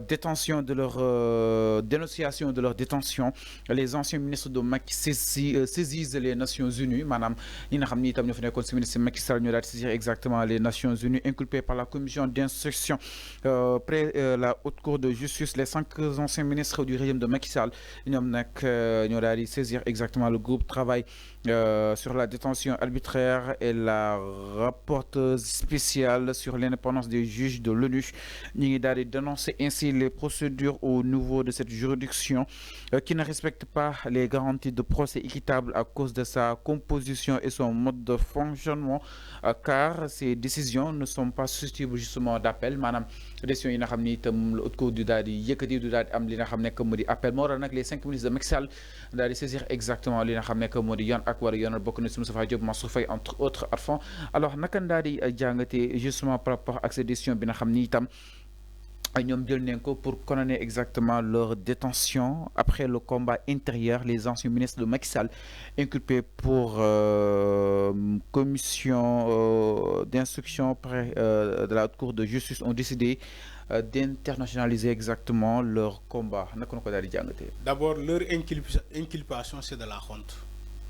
détention de leur dénonciation de leur détention les anciens ministres de Macky saisissent les Nations Unies madame ñi nga xam ni itam ñoo fi nekkoon si ministre Macky Sall ñu daal di saisir exactement les Nations Unies inculpés par la commission d'instruction près la haute cour de justice les 5 anciens ministres du régime de Macky Sall ñoom nag ñoo daal di saisir exactement le groupe travail sur la détention arbitraire et la rapporteuse spéciale sur l'indépendance des juges de l'ONU ñi ngi daal di dénoncer ainsi les procédures au niveau de cette juridiction qui ne respecte pas les garanties de procès équitable à cause de sa composition et son mode de fonctionnement car ces décisions ne sont pas susceptibles justement d'appel maanaam décision yi nga xam ni itam la haute cour du daal di yëkkati du daal di am li nga xam ne que moo di appel moo tax nag les 5 ministres de Macky Sall daal di saisir exactement li nga xam ne que moo di yoon ak war a yoonal bokk na si Moustapha Diop Mansour Faye entre autres Arfan alors naka daal di jàngatee justement par rapport ak ces décisions bi nga xam ni itam ñoom jël nañ ko pour condamner exactement leur détention après le combat intérieur les anciens ministres de Macky Sall inculpés pour commission d'instruction près de la haute cour de justice ont décidé d'internationaliser exactement leur combat naka na ko daal di jàngatee. D'abord leur inculpation c'est de la honte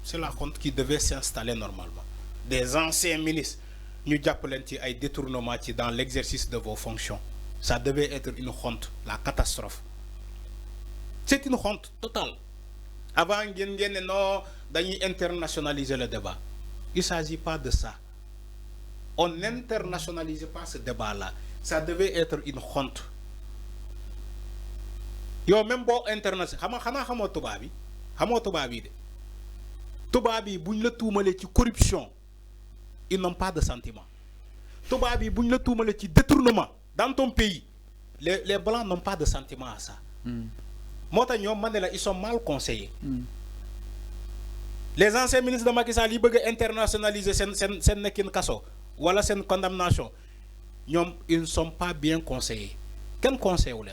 c'est la honte qui devait s'installer normalement des anciens ministres ñu jàpp leen ci ay détournements ci dans l'exercice de vos fonctions. Ça devait être une honte, la catastrophe. C'est une honte totale. Avant, non, d'aller internationaliser le débat. Il ne s'agit pas de ça. On n'internationalise pas ce débat-là. Ça devait être une honte. Yo même bon international. Xama tubabi. Xama tubabi de. Tubabi buñ la tuumalé ci corruption. Ils n'ont pas de sentiment. Tubabi buñ la tuumalé ci détournement. Dans ton pays, les Blancs n'ont pas de sentiment à ça. Ils sont mal conseillés. Les anciens ministres de Macky Sall, ils veulent internationaliser cette condamnation. Ils ne sont pas bien conseillés. Quel conseil ou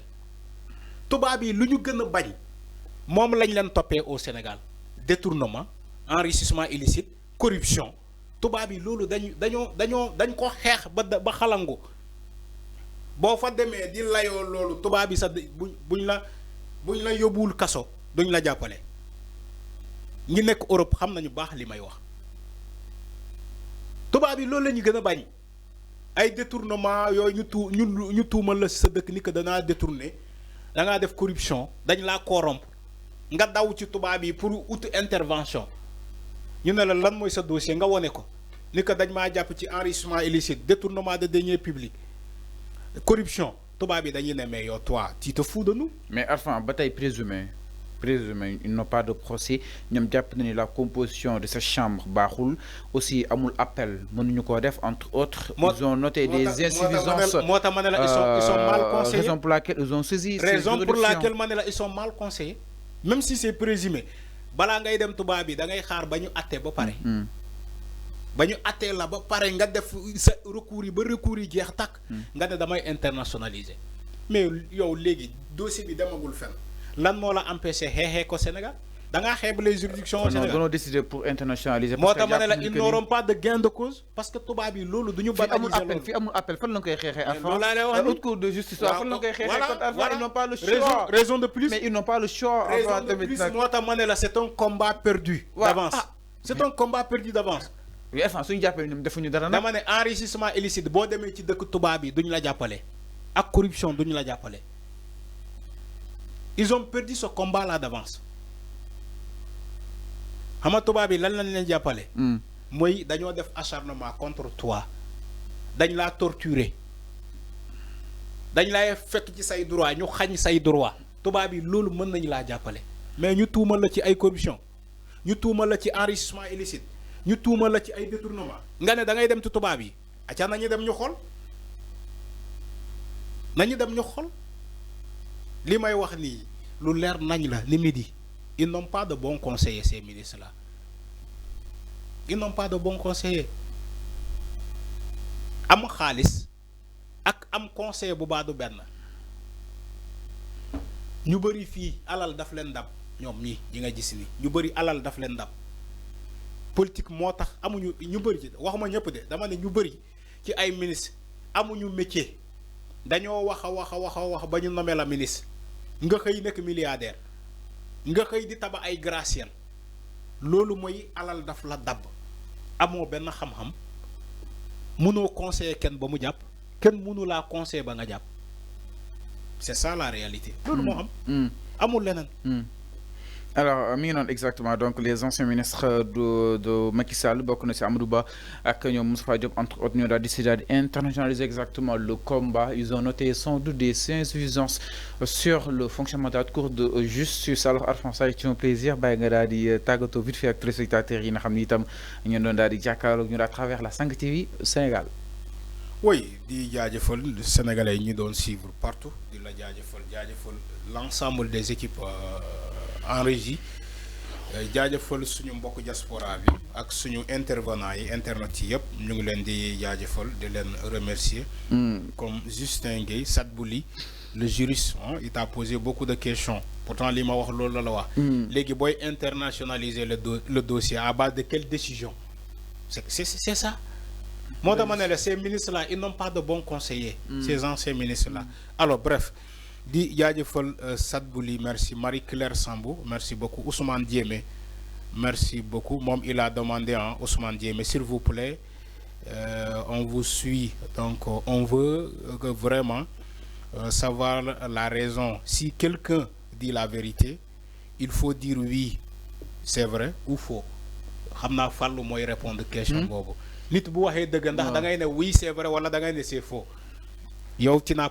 Toubabi, l'union que nous bagnons, mom lañ leen topé au Sénégal. Détournement, enrichissement illicite, corruption. Toubabi, lolu dañ ko xex ba xalangu. Boo fa demee di layoo loolu tubaab bi sax buñ la yóbbuwul kaso duñ la jàppale ñi nekk Europe xam nañu baax li may wax tubaab bi loolu la ñu gën a bañ ay détournement yooyu ñu tuumal la si sa dëkk ni que danaa détourné da ngaa def corruption dañ laa corrompre nga daw ci tubaab yi pour ut intervention ñu ne la lan mooy sa dossier nga wone ko ni que dañ maa jàpp ci enrichissement illicite détournement de deniers publics corruption tubaab bi dañuy ne mais yow toi tu te fous de nous. mais enfin bataille présumée ils n'ont pas de procès ñoom jàpp nañu la composition de cette chambre baaxul aussi amul appel mënuñu ko def entre autres. ils ont noté des insuffisances. moo tax ma ne la ils sont mal conseillés. raison pour laquelle ils ont saisi. raison pour laquelle ma ne la ils sont mal conseillés. même si c'est présumé balaa ngay dem tubaab bi da ngay xaar ba ñu àtte ba pare. ba ñu attee la ba pare nga def sa recours yi ba recours yi jeex tàkk nga ne damay internationaliser mais yow léegi dossier bi demagul fenn lan moo la empêché xeexee ko Sénégal da ngaa xeeb les juridictions au Sénégal. non décider pour internationaliser. moo tax ma ne la ils n'auront pas de gain de cause parce que tubaab yi loolu du ñu banaliser loolu. fi amul appel fan la koy xeexee. loolu laa lay wax haute cour de justice fan la koy xeexee. ils n'ont pas le choix. raison de plus mais ils n'ont pas le choix. raison de plus moo tax ma ne la c'est un combat perdu d'avance. C'est un combat perdu d'avance. oui enfin suñu jàppale ñoom defuñu dara nag. dama ne enrichissement illicite boo demee ci dëkk tubaab yi duñu la jàppale ak corruption duñu la jàppale ils ont perdu ce combat là d'avance xam nga tubaab yi lan lañ leen jàppale. mooy dañoo def acharnement contre toi dañ laa torturer dañ lay fekk ci say droit ñu xañ say droit tubaab yi loolu mën nañu laa jàppale mais ñu tuumal la ci ay corruption ñu tuumal la ci enrichissement illicite ñu tuumal la ci ay détournement nga ne da ngay dem ci tubaab yi acca nañu dem ñu xool li may wax nii lu leer nañ la ni midi ils n'ont pas de bons conseillers ces ministres là ils n'ont pas de bons conseillers am xaalis ak am conseiller bu baadu benn ñu bëri fii alal daf leen dab ñoom ñi nga gis ni ñu bëri alal daf leen dab politique moo tax amuñu ñu bëri ci waxuma ñëpp de dama ne ñu bëri ci ay ministre amuñu métier dañoo wax ba ñu nommé la ministre nga xëy nekk milliardaire nga xëy di taba ay graciel loolu mooy alal daf la dab amoo benn xam-xam mënoo conseiller kenn ba mu jàpp kenn mënu laa conseiller ba nga jàpp c'est ça la réalité. loolu moo am. amul leneen. Alors, exactement. Donc, les anciens ministres de Macky Sall, Amadou Ba et Moustapha Diop, entre autres, ont décidé d'internationaliser exactement le combat. Ils ont noté sans doute des insuffisances sur le fonctionnement de la Cour de justice. Alors, Alphonse, ça a été un plaisir. Nous avons vite fait avec les spectateurs à travers la 5 TV Sénégal. Oui, di jaajëfal sénégalais ñi doon suivre partout di la jaajëfal l'ensemble des équipes en régie jaajëfal suñu mbokk diaspora bi ak suñu intervenants yi internet yi yëpp ñu ngi leen di jaajëfal di leen remercier comme Justin Gueye Sadbouli le juriste il t'a posé beaucoup de questions pourtant li ma wax loolu la wax léegi booy internationaliser le dossier à base de quelle décision c'est ça. Moi, ces ministres-là, ils n'ont pas de bons conseillers, ces anciens ministres-là. Alors, bref, Di Yadjefol Sadbouli, merci. Marie-Claire Sambou, merci beaucoup. Ousmane Diémé, merci beaucoup. Mom, il a demandé, Ousmane Diémé, s'il vous plaît, on vous suit. Donc, on veut vraiment savoir la raison. Si quelqu'un dit la vérité, il faut dire oui, c'est vrai ou faux. Xamna Fallu moy répondre question bobu. Nit bu waxee dëgg ndax da ngay ne oui c'est vrai wala da ngay ne c'est faux yow tu n'as